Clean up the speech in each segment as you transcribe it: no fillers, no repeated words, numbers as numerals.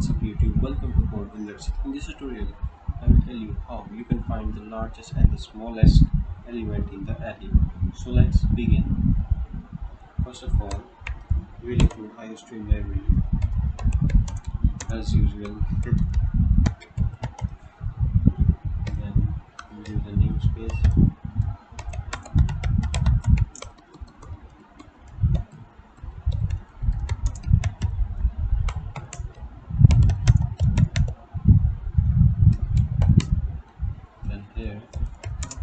What's up YouTube, welcome to Code Builders. In this tutorial, I will tell you how you can find the largest and the smallest element in the array. So let's begin. First of all, we will include IOStream library as usual. Then we will use the namespace. Here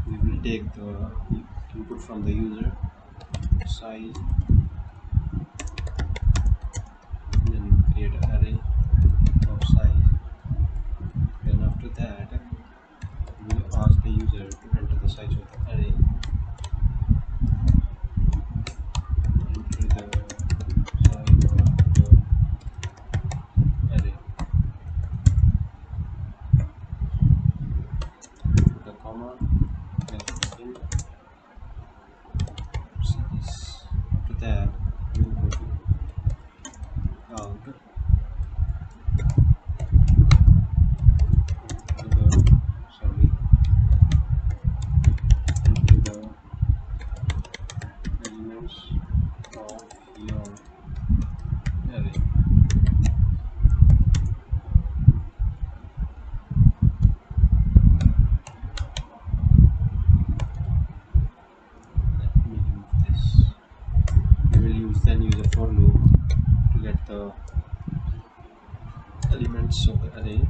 we will take the input from the user, size, then create an array of size. Then after that we will ask the user to enter the size of the array, enter the size of the array, put a comma, then int size. After that we will go to count to the into the elements of your array. Let me remove this. We will then use a for loop to get the elements of the array.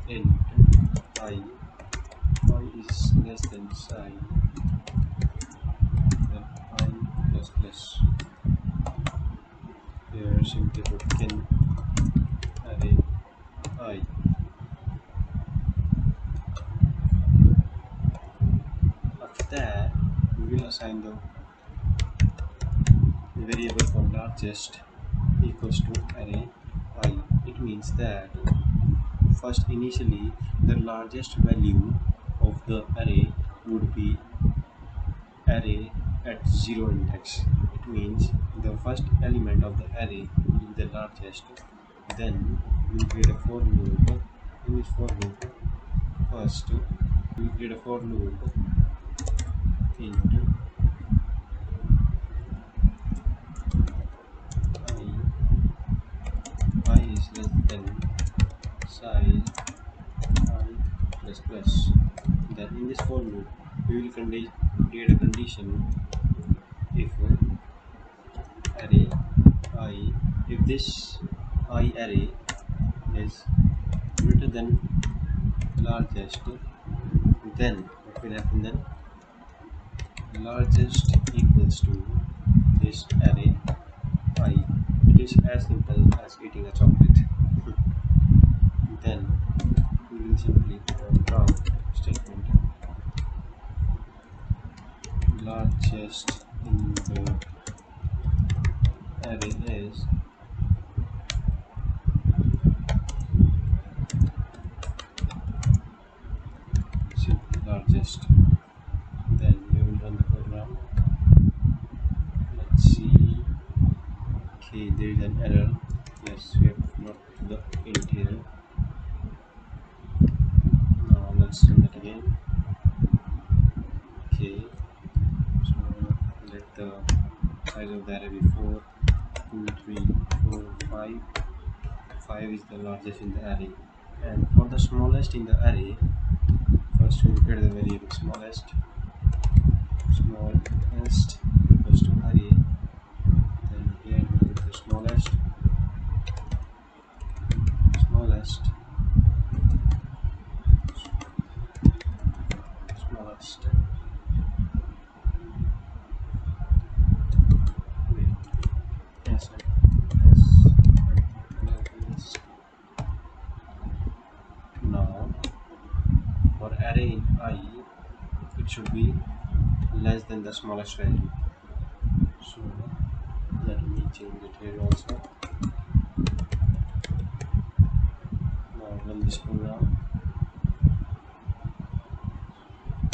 Int I is less than psi, then I plus plus. Here simply put in array I. After that we will assign the variable for largest equals to array I. It means that first initially the largest value of the array would be array at 0 index. It means the first element of the array will be the largest. Then we will create a for loop. In this for loop, first we will create a for loop into I is less than size I plus plus. Then in this for loop we will create a condition if array I, if this I array is greater than largest, then what will happen then? Largest equals to this array I. It is as simple as eating a chocolate. Then we will simply put a count statement. Largest in the array is simply largest. Then we will run the program. Let's see. Okay, there is an error. Yes, we have not put the int here. Now let's run that again. Okay, so let the size of the array be 4, 2, 3, 4, 5. 5 is the largest in the array. And for the smallest in the array, first we will create the variable smallest equals to array. Then here we put the smallest wait, yes, yes. Now for array in I, it should be less than the smallest value. So let me change it here also. Now run this program.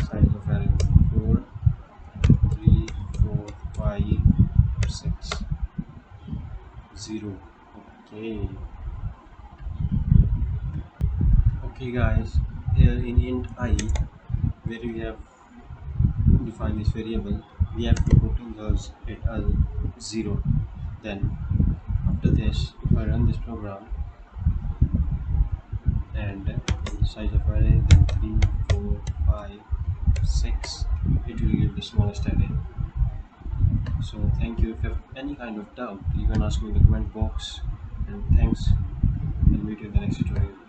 Size of array 4, 3, 4, 5, 6, 0. Okay. Okay guys, here in int I, where we have defined this variable, we have to put in it as 0. Then after this, if I run this program and the size of array, then 3, 4, 5, 6, it will give the smallest array. So thank you. If you have any kind of doubt, you can ask me in the comment box. And thanks. I'll meet you in the next tutorial.